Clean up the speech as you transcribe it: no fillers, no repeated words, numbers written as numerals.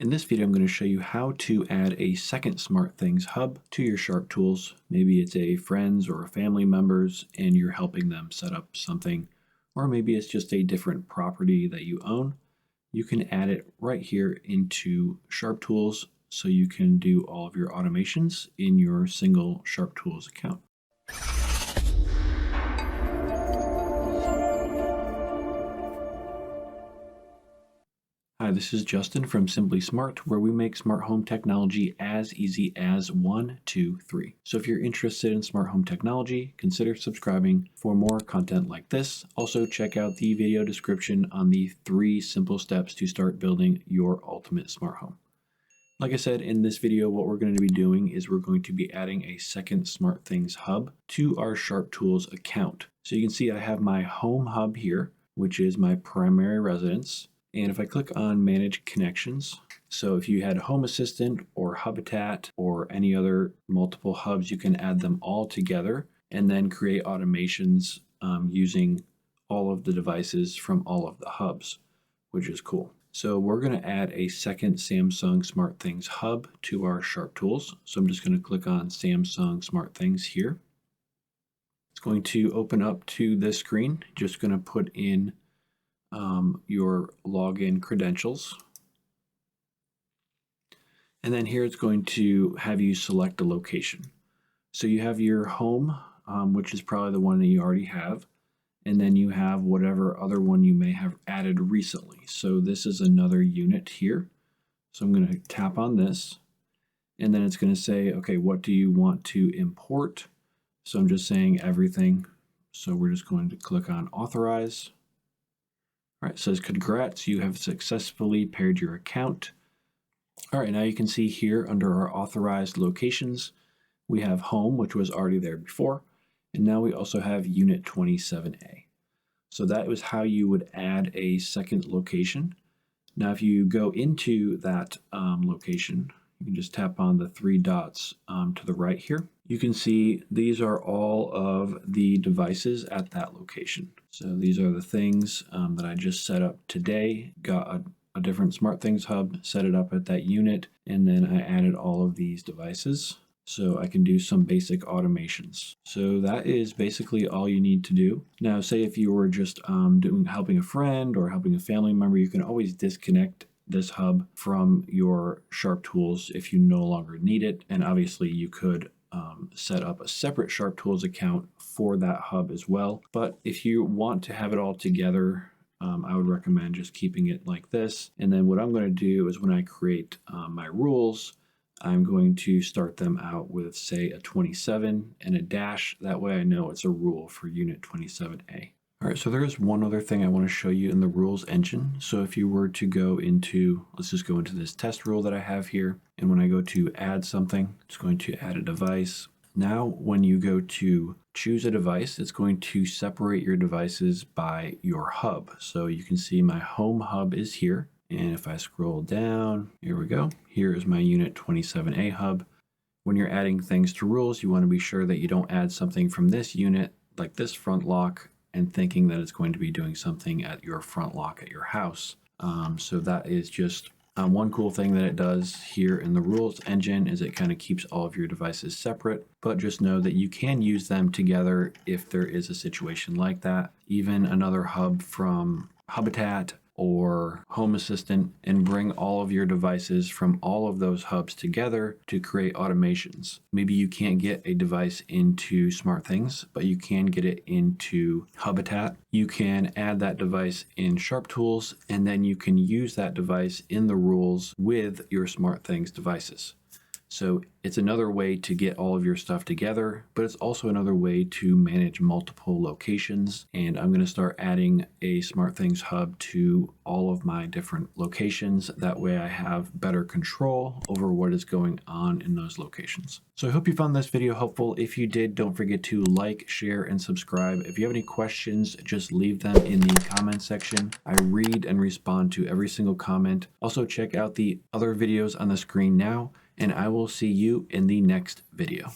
In this video, I'm going to show you how to add a second SmartThings hub to your SharpTools. Maybe it's a friend's or a family member's and you're helping them set up something, or maybe it's just a different property that you own. You can add it right here into SharpTools so you can do all of your automations in your single SharpTools account. Hi, this is Justin from Simply Smart, where we make smart home technology as easy as 1, 2, 3. So if you're interested in smart home technology, consider subscribing for more content like this. Also, check out the video description on the 3 simple steps to start building your ultimate smart home. Like I said, in this video, what we're going to be doing is we're going to be adding a second SmartThings hub to our SharpTools account. So you can see I have my home hub here, which is my primary residence. And if I click on Manage Connections, so if you had Home Assistant or Hubitat or any other multiple hubs, you can add them all together and then create automations using all of the devices from all of the hubs, which is cool. So we're going to add a second Samsung SmartThings hub to our SharpTools. So I'm just going to click on Samsung SmartThings here. It's going to open up to this screen. Just going to put in your login credentials. And then here it's going to have you select a location. So you have your home, which is probably the one that you already have. And then you have whatever other one you may have added recently. So this is another unit here. So I'm going to tap on this. And then it's going to say, okay, what do you want to import? So I'm just saying everything. So we're just going to click on Authorize. All right, it says congrats, you have successfully paired your account. All right, now you can see here under our authorized locations, we have home, which was already there before, and now we also have unit 27A. So that was how you would add a second location. Now, if you go into that location, you can just tap on the 3 dots to the right here. You can see these are all of the devices at that location. So these are the things that I just set up today. Got a different SmartThings hub, set it up at that unit, and then I added all of these devices so I can do some basic automations. So that is basically all you need to do. Now, say if you were just helping a friend or helping a family member, you can always disconnect this hub from your SharpTools if you no longer need it. And obviously you could set up a separate SharpTools account for that hub as well. But if you want to have it all together, I would recommend just keeping it like this. And then what I'm going to do is when I create my rules, I'm going to start them out with, say, a 27 and a dash. That way I know it's a rule for unit 27A. All right, so there is one other thing I want to show you in the rules engine. So if you were to go into, let's just go into this test rule that I have here. And when I go to add something, it's going to add a device. Now, when you go to choose a device, it's going to separate your devices by your hub. So you can see my home hub is here. And if I scroll down, here we go. Here is my unit 27A hub. When you're adding things to rules, you want to be sure that you don't add something from this unit, like this front lock, and thinking that it's going to be doing something at your front lock at your house. So that is just one cool thing that it does here in the rules engine is it kind of keeps all of your devices separate, but just know that you can use them together if there is a situation like that. Even another hub from Hubitat or Home Assistant, and bring all of your devices from all of those hubs together to create automations. Maybe you can't get a device into SmartThings, but you can get it into Hubitat. You can add that device in SharpTools, and then you can use that device in the rules with your SmartThings devices. So it's another way to get all of your stuff together, but it's also another way to manage multiple locations. And I'm going to start adding a SmartThings hub to all of my different locations. That way I have better control over what is going on in those locations. So I hope you found this video helpful. If you did, don't forget to like, share, and subscribe. If you have any questions, just leave them in the comment section. I read and respond to every single comment. Also check out the other videos on the screen now, and I will see you in the next video.